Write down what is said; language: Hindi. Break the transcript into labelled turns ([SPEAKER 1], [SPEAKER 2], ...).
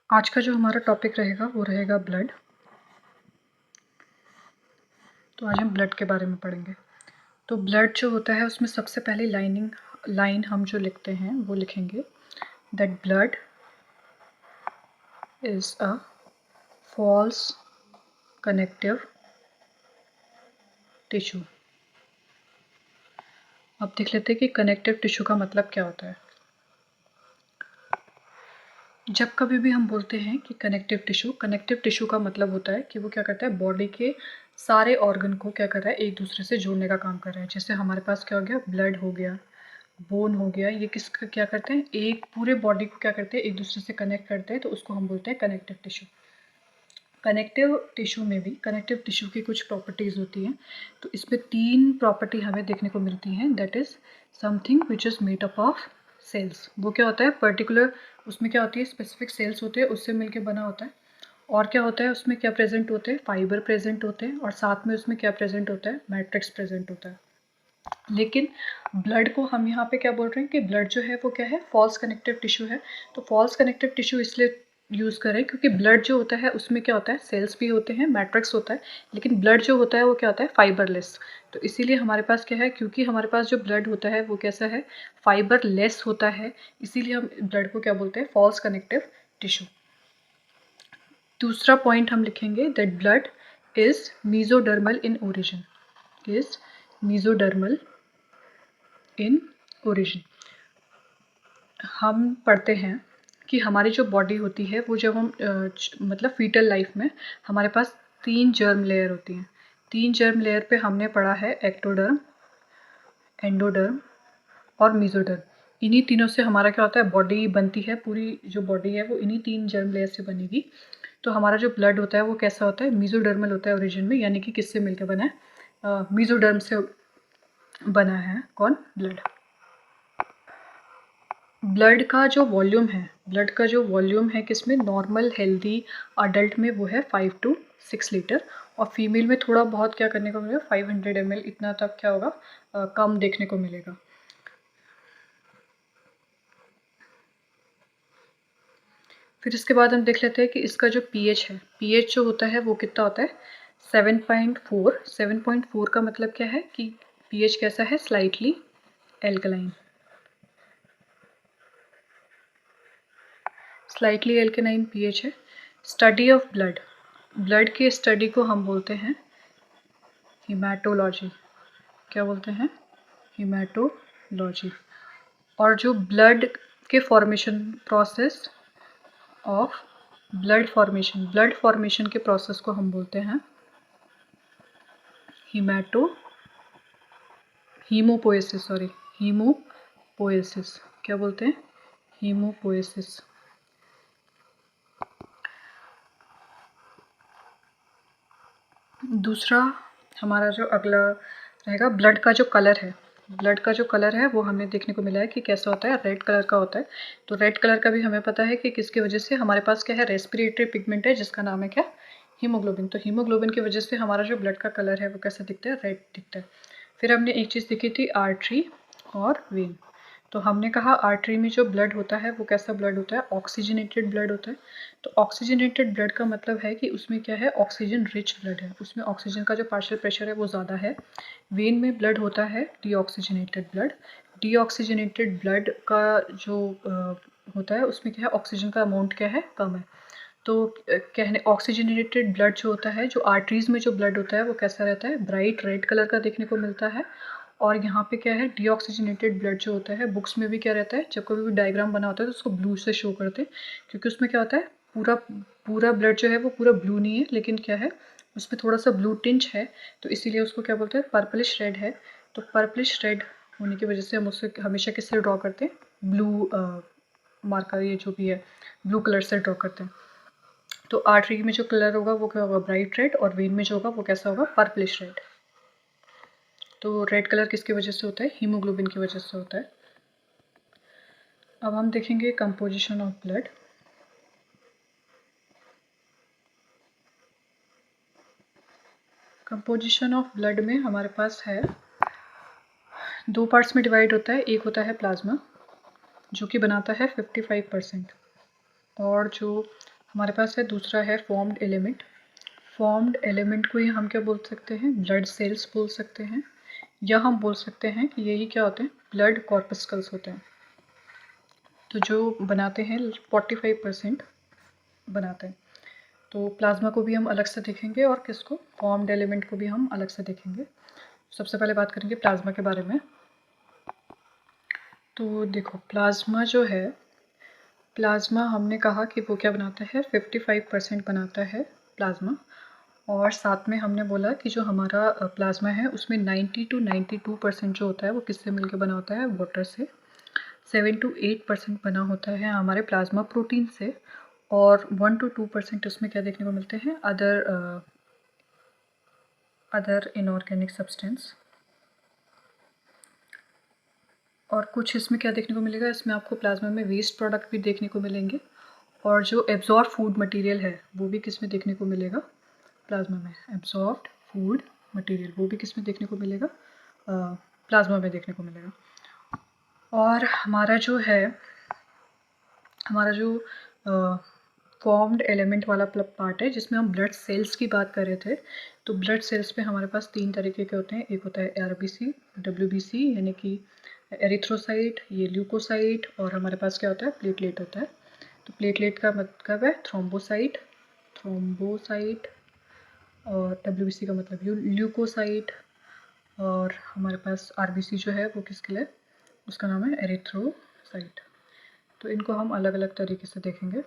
[SPEAKER 1] आज का जो हमारा टॉपिक रहेगा वो रहेगा ब्लड। तो आज हम ब्लड के बारे में पढ़ेंगे। तो ब्लड जो होता है उसमें सबसे पहले लाइन हम जो लिखते हैं वो लिखेंगे that blood is a false connective tissue. अब देख लेते हैं कि कनेक्टिव टिश्यू का मतलब क्या होता है। जब कभी भी हम बोलते हैं कि कनेक्टिव टिश्यू का मतलब होता है कि वो क्या करता है, बॉडी के सारे ऑर्गन को क्या कर रहा है, एक दूसरे से जोड़ने का काम कर रहा है। जैसे हमारे पास क्या हो गया, ब्लड हो गया, बोन हो गया, ये किसका क्या करते हैं, एक पूरे बॉडी को क्या करते हैं, एक दूसरे से कनेक्ट करते हैं। तो उसको हम बोलते हैं कनेक्टिव टिश्यू। कनेक्टिव टिश्यू की कुछ प्रॉपर्टीज़ होती हैं। तो इसमें 3 प्रॉपर्टी हमें देखने को मिलती हैं। That is something which is made up of cells. वो क्या होता है, पर्टिकुलर उसमें क्या होती है, स्पेसिफिक सेल्स होते हैं, उससे मिलके बना होता है। और क्या होता है, उसमें क्या प्रेजेंट होते हैं, फाइबर प्रेजेंट होते हैं, और साथ में उसमें क्या प्रेजेंट होता है, मैट्रिक्स प्रेजेंट होता है। लेकिन ब्लड को हम यहाँ पे क्या बोल रहे हैं कि ब्लड जो है वो क्या है, फॉल्स कनेक्टिव टिश्यू है। तो फॉल्स कनेक्टिव टिश्यू इसलिए यूज़ करें क्योंकि ब्लड जो होता है उसमें क्या होता है, सेल्स भी होते हैं, मैट्रिक्स होता है, लेकिन ब्लड जो होता है वो क्या होता है, फाइबरलेस। तो इसीलिए हमारे पास क्या है, क्योंकि हमारे पास जो ब्लड होता है वो कैसा है, फाइबरलेस होता है, इसीलिए हम ब्लड को क्या बोलते हैं, फॉल्स कनेक्टिव टिश्यू। दूसरा पॉइंट हम लिखेंगे that blood is mesodermal in origin. Is mesodermal in origin. हम पढ़ते हैं कि हमारी जो बॉडी होती है वो जब हम मतलब फीटल लाइफ में हमारे पास 3 जर्म लेयर होती हैं। 3 जर्म लेयर पे हमने पढ़ा है एक्टोडर्म, एंडोडर्म और मीजोडर्म। इन्हीं तीनों से हमारा क्या होता है, बॉडी बनती है। पूरी जो बॉडी है वो इन्हीं 3 जर्म लेयर से बनेगी। तो हमारा जो ब्लड होता है वो कैसा होता है, मीजोडर्मल होता है ओरिजिन में, यानी कि किससे मिलकर बना है, मीजोडर्म से बना है कौन, ब्लड। ब्लड का जो वॉल्यूम है किसमें, नॉर्मल हेल्दी अडल्ट में वो है 5 to 6 लीटर, और फीमेल में थोड़ा बहुत क्या करने को मिलेगा, 500 ml, इतना तक क्या होगा, कम देखने को मिलेगा। फिर इसके बाद हम देख लेते हैं कि इसका जो पीएच है, पीएच जो होता है वो कितना होता है, 7.4। 7.4 का मतलब क्या है कि पीएच कैसा है, स्लाइटली एल्कलाइन। स्लाइटली एल्केनाइन पीएच है। स्टडी ऑफ ब्लड, ब्लड की स्टडी को हम बोलते हैं हीमेटोलॉजी। क्या बोलते हैं, हीमेटोलॉजी। और जो ब्लड के formation process of blood formation के प्रोसेस को हम बोलते हैं हीमोपोएसिस। क्या बोलते हैं, हीमोपोएसिस। दूसरा हमारा जो अगला रहेगा, ब्लड का जो कलर है वो हमें देखने को मिला है कि कैसा होता है, रेड कलर का होता है। तो रेड कलर का भी हमें पता है कि किसकी वजह से, हमारे पास क्या है, रेस्पिरेटरी पिगमेंट है जिसका नाम है क्या, हीमोग्लोबिन। तो हीमोग्लोबिन की वजह से हमारा जो ब्लड का कलर है वो कैसा दिखता है, रेड दिखता है। फिर हमने एक चीज़ देखी थी, आर्टरी और वेन। तो हमने कहा आर्टरी में जो ब्लड होता है वो कैसा ब्लड होता है, ऑक्सीजनेटेड ब्लड होता है। तो ऑक्सीजनेटेड ब्लड का मतलब है कि उसमें क्या है, ऑक्सीजन रिच ब्लड है, उसमें ऑक्सीजन का जो पार्शियल प्रेशर है वो ज़्यादा है। वेन में ब्लड होता है डीऑक्सीजनेटेड ब्लड। डीऑक्सीजनेटेड ब्लड का जो होता है उसमें क्या है, ऑक्सीजन का अमाउंट क्या है, कम है। तो कहने ऑक्सीजनेटेड ब्लड जो होता है, जो आर्टरीज में जो ब्लड होता है वो कैसा रहता है, ब्राइट रेड कलर का देखने को मिलता है। और यहाँ पे क्या है, डीऑक्सीजनेटेड ब्लड जो होता है, बुक्स में भी क्या रहता है, जब कभी भी डायग्राम बना होता है तो उसको ब्लू से शो करते हैं, क्योंकि उसमें क्या होता है, पूरा पूरा ब्लड जो है वो पूरा ब्लू नहीं है, लेकिन क्या है, उसमें थोड़ा सा ब्लू टिंच है, तो इसीलिए उसको क्या बोलते हैं, पर्पलिश रेड है। तो पर्पलिश रेड होने की वजह से हम उससे हमेशा किससे ड्रॉ करते हैं, ब्लू मार्कर, ये जो भी है ब्लू कलर से ड्रॉ करते हैं। तो आर्टरी में जो कलर होगा वो क्या होगा, ब्राइट रेड, और वेन में जो होगा वो कैसा होगा, पर्पलिश रेड। तो रेड कलर किसकी वजह से होता है, हीमोग्लोबिन की वजह से होता है। अब हम देखेंगे composition of blood. Composition of blood में हमारे पास है, 2 पार्ट्स में डिवाइड होता है। एक होता है प्लाज्मा जो कि बनाता है 55%, और जो हमारे पास है दूसरा है फॉर्म्ड एलिमेंट। फॉर्म्ड एलिमेंट को ही हम क्या बोल सकते हैं, ब्लड सेल्स बोल सकते हैं, या हम बोल सकते हैं कि यही क्या होते हैं, ब्लड कॉर्पस्कल्स होते हैं। तो जो बनाते हैं 45% बनाते हैं। तो प्लाज्मा को भी हम अलग से देखेंगे और किसको, फॉर्म्ड एलिमेंट को भी हम अलग से देखेंगे। सबसे पहले बात करेंगे प्लाज्मा के बारे में। तो देखो प्लाज्मा जो है, प्लाज्मा हमने कहा कि वो क्या बनाता है, 55% बनाता है प्लाज्मा। और साथ में हमने बोला कि जो हमारा प्लाज्मा है उसमें 90 to 92% जो होता है वो किससे मिलकर बना होता है, वाटर से। 7 to 8% बना होता है हमारे प्लाज्मा प्रोटीन से, और 1 to 2% उसमें क्या देखने को मिलते हैं, अदर इनऑर्गेनिक सब्सटेंस। और कुछ इसमें क्या देखने को मिलेगा, इसमें आपको प्लाज्मा में वेस्ट प्रोडक्ट भी देखने को मिलेंगे, और जो एब्जॉर्ब फूड मटेरियल है वो भी किस में देखने को मिलेगा, प्लाज्मा में। एब्जॉर्ब्ड फूड मटेरियल वो भी किस में देखने को मिलेगा, प्लाज्मा में देखने को मिलेगा। और हमारा जो फॉर्म्ड एलिमेंट वाला पार्ट है जिसमें हम ब्लड सेल्स की बात कर रहे थे, तो ब्लड सेल्स में हमारे पास 3 तरीके के होते हैं। एक होता है आरबीसी, डब्ल्यूबीसी यानी कि एरिथ्रोसाइट, ये ल्यूकोसाइट, और हमारे पास क्या होता है, प्लेटलेट होता है। तो प्लेटलेट का मतलब है थ्रोम्बोसाइट, और डब्ल्यूबीसी का मतलब ल्यूकोसाइट, और हमारे पास आरबीसी जो है वो किसके लिए, उसका नाम है एरिथ्रोसाइट। तो इनको हम अलग अलग तरीके से देखेंगे।